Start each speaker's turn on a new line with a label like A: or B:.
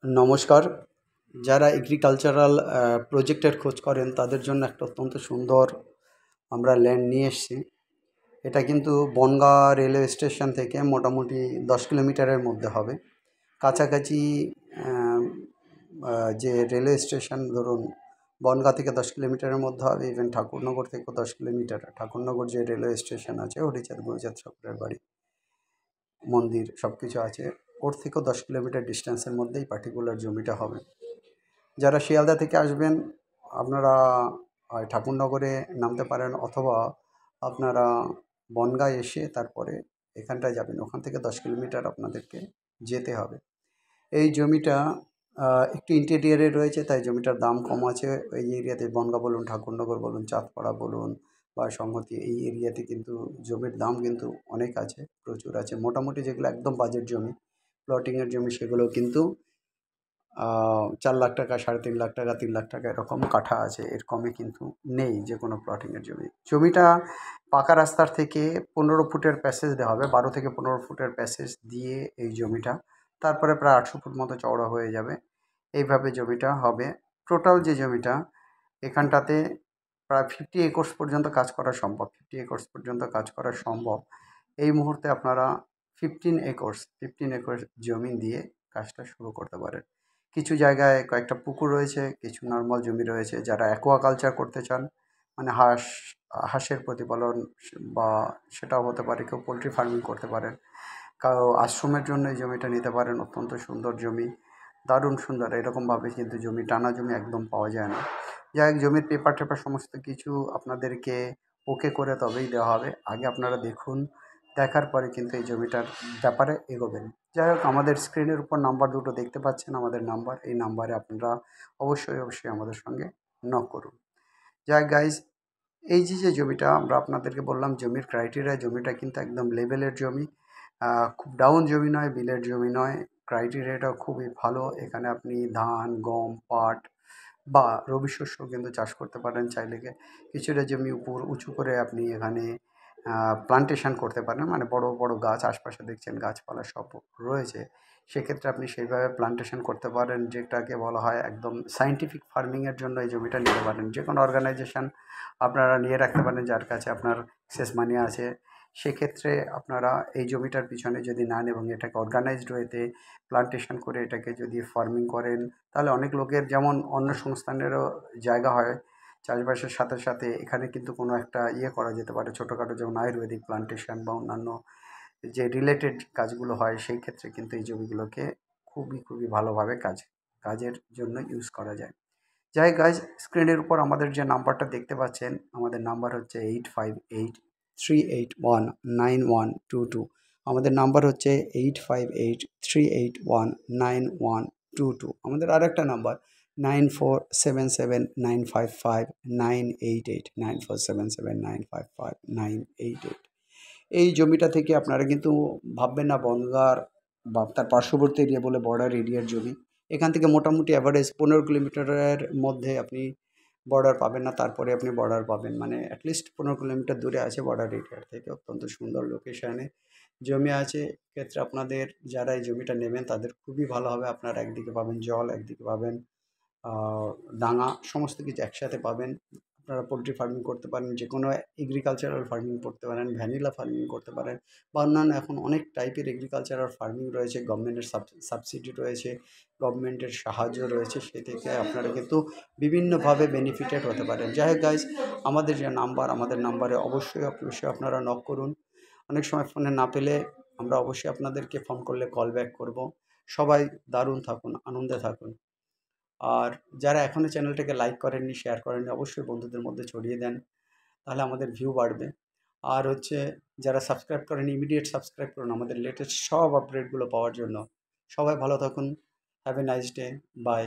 A: নমস্কার। যারা এগ্রিকালচারাল প্রজেক্টের খোঁজ করেন তাদের জন্য একটা অত্যন্ত সুন্দর আমরা ল্যান্ড নিয়ে এসেছি। এটা কিন্তু বনগাঁ রেলওয়ে স্টেশন থেকে মোটামুটি 10 কিলোমিটারের মধ্যে হবে। কাছাকাছি আহ, যে রেলওয়ে স্টেশন ধরুন বনগাঁ থেকে 10 কিলোমিটারের মধ্যে হবে, ইভেন ঠাকুরনগর থেকেও 10 কিলোমিটার। ঠাকুরনগর যে রেলওয়ে স্টেশন আছে, হরিচাঁদ গুরুচাঁদ ঠাকুরের বাড়ি, মন্দির সব কিছু আছে, ওর থেকেও 10 কিলোমিটার ডিস্টেন্সের মধ্যেই পার্টিকুলার জমিটা হবে। যারা শিয়ালদা থেকে আসবেন আপনারা হয় ঠাকুরনগরে নামতে পারেন, অথবা আপনারা বনগাঁ এসে তারপরে এখানটায় যাবেন। ওখান থেকে 10 কিলোমিটার আপনাদেরকে যেতে হবে। এই জমিটা একটু ইন্টেরিয়ারে রয়েছে, তাই জমিটার দাম কম আছে। এই এরিয়াতে বনগাঁ বলুন, ঠাকুরনগর বলুন, চাঁদপাড়া বলুন বা সংহতি, এই এরিয়াতে কিন্তু জমির দাম কিন্তু অনেক আছে, প্রচুর আছে। মোটামুটি যেগুলো একদম বাজেট জমি, প্লটিংয়ের জমি, সেগুলো কিন্তু 4 লাখ টাকা, 3.5 লাখ টাকা, 3 লাখ টাকা এরকম কাঠা আছে। এর কমে কিন্তু নেই যে কোনো প্লটিংয়ের জমি। জমিটা পাকা রাস্তার থেকে 15 ফুটের প্যাসেজ দেওয়া হবে, 12 থেকে 15 ফুটের প্যাসেজ দিয়ে এই জমিটা, তারপরে প্রায় 800 ফুট মতো চওড়া হয়ে যাবে। এইভাবে জমিটা হবে। টোটাল যে জমিটা এখানটাতে প্রায় 50 একর্স পর্যন্ত কাজ করা সম্ভব। 50 একর্স পর্যন্ত কাজ করা সম্ভব। এই মুহূর্তে আপনারা 15 একর্স জমি দিয়ে কাজটা শুরু করতে পারেন। কিছু জায়গায় কয়েকটা পুকুর রয়েছে, কিছু নর্মাল জমি রয়েছে। যারা অ্যাকোয়াকালচার করতে চান, মানে হাঁসের প্রতিপালন, বা সেটাও হতে পারে, কেউ পোলট্রি ফার্মিং করতে পারেন, কারো আশ্রমের জন্য এই জমিটা নিতে পারেন। অত্যন্ত সুন্দর জমি, দারুণ সুন্দর। এরকমভাবে কিন্তু জমি, টানা জমি একদম পাওয়া যায় না। যাই হোক, জমির পেপার টেপার সমস্ত কিছু আপনাদেরকে ওকে করে তবেই দেওয়া হবে। আগে আপনারা দেখুন, দেখার পরে কিন্তু এই জমিটার ব্যাপারে এগোবেন। যাই হোক, আমাদের স্ক্রিনের উপর নাম্বার দুটো দেখতে পাচ্ছেন, আমাদের নাম্বার। এই নাম্বারে আপনারা অবশ্যই আমাদের সঙ্গে নক করুন। যাই গাইজ, এই যে জমিটা আমরা আপনাদেরকে বললাম, জমির ক্রাইটেরিয়া, জমিটা কিন্তু একদম লেভেলের জমি, খুব ডাউন জমি নয়, বিলের জমি নয়। ক্রাইটেরিয়াটা খুবই ভালো। এখানে আপনি ধান, গম, পাট বা রবি শস্য কিন্তু চাষ করতে পারেন চাইলে। কিছুটা জমি উপর উঁচু করে আপনি এখানে প্লান্টেশন করতে পারেন, মানে বড় বড় গাছ আশপাশে দেখছেন, গাছপালা সব রয়েছে। সেক্ষেত্রে আপনি সেইভাবে প্লান্টেশন করতে পারেন, যেটাকে বলা হয় একদম সায়েন্টিফিক ফার্মিংয়ের জন্য এই জমিটা নিতে পারেন। যে কোনো অর্গানাইজেশন আপনারা নিয়ে রাখতে পারেন যার কাছে আপনার শেষ মানি আছে। সেক্ষেত্রে আপনারা এই জমিটার পিছনে যদি নেন এবং এটাকে অর্গানাইজড ওয়েতে প্লান্টেশন করে এটাকে যদি ফার্মিং করেন, তাহলে অনেক লোকের যেমন অন্য সংস্থানেরও জায়গা হয় চাষবাসের সাথে সাথে, এখানে কিন্তু কোনো একটা করা যেতে পারে ছোটোখাটো, যেমন আয়ুর্বেদিক প্লান্টেশন বা অন্যান্য যে রিলেটেড কাজগুলো হয়। সেই ক্ষেত্রে কিন্তু এই জমিগুলোকে খুবই ভালোভাবে কাজের জন্য ইউজ করা যায়। যাই গাইজ, স্ক্রিনের উপর আমাদের যে নাম্বারটা দেখতে পাচ্ছেন, আমাদের নাম্বার হচ্ছে 8583819122। আমাদের নাম্বার হচ্ছে 8583819122। আমাদের আর একটা নাম্বার 9477955988, 9477955988। এই জমিটা থেকে আপনারা কিন্তু ভাববেন না বনগাঁর বা তার পার্শ্ববর্তী এরিয়া বলে বর্ডার এরিয়ার জমি। এখান থেকে মোটামুটি অ্যাভারেজ 15 কিলোমিটারের মধ্যে আপনি বর্ডার পাবেন না, তারপরে আপনি বর্ডার পাবেন, মানে অ্যাটলিস্ট 15 কিলোমিটার দূরে আছে বর্ডার এরিয়ার থেকে। অত্যন্ত সুন্দর লোকেশানে জমি আছে। এক্ষেত্রে আপনাদের যারা এই জমিটা নেবেন তাদের খুবই ভালো হবে। আপনারা একদিকে পাবেন জল, একদিকে পাবেন ডাঙা, সমস্ত কিছু একসাথে পাবেন। আপনারা পোলট্রি ফার্মিং করতে পারেন, যে কোনো এগ্রিকালচারাল ফার্মিং করতে পারেন, ভ্যানিলা ফার্মিং করতে পারেন, বা অন্যান্য এখন অনেক টাইপের এগ্রিকালচারাল ফার্মিং রয়েছে। গভর্নমেন্টের সাবসিডি রয়েছে, গভর্নমেন্টের সাহায্য রয়েছে, সে থেকে আপনারা কিন্তু বিভিন্নভাবে বেনিফিটেড হতে পারেন। যাই হোক গাইজ, আমাদের যে নাম্বার, আমাদের নাম্বারে অবশ্যই আপনারা নক করুন। অনেক সময় ফোনে না পেলে আমরা অবশ্যই আপনাদেরকে ফোন করলে কল ব্যাক করব। সবাই দারুণ থাকুন, আনন্দে থাকুন। আর যারা এখনও চ্যানেলটাকে লাইক করেননি, শেয়ার করেননি, অবশ্যই বন্ধুদের মধ্যে ছড়িয়ে দেন, তাহলে আমাদের ভিউ বাড়বে। আর হচ্ছে, যারা সাবস্ক্রাইব করেনি, ইমিডিয়েট সাবস্ক্রাইব করুন আমাদের লেটেস্ট সব আপডেটগুলো পাওয়ার জন্য। সবাই ভালো থাকুন। Have a nice day. By.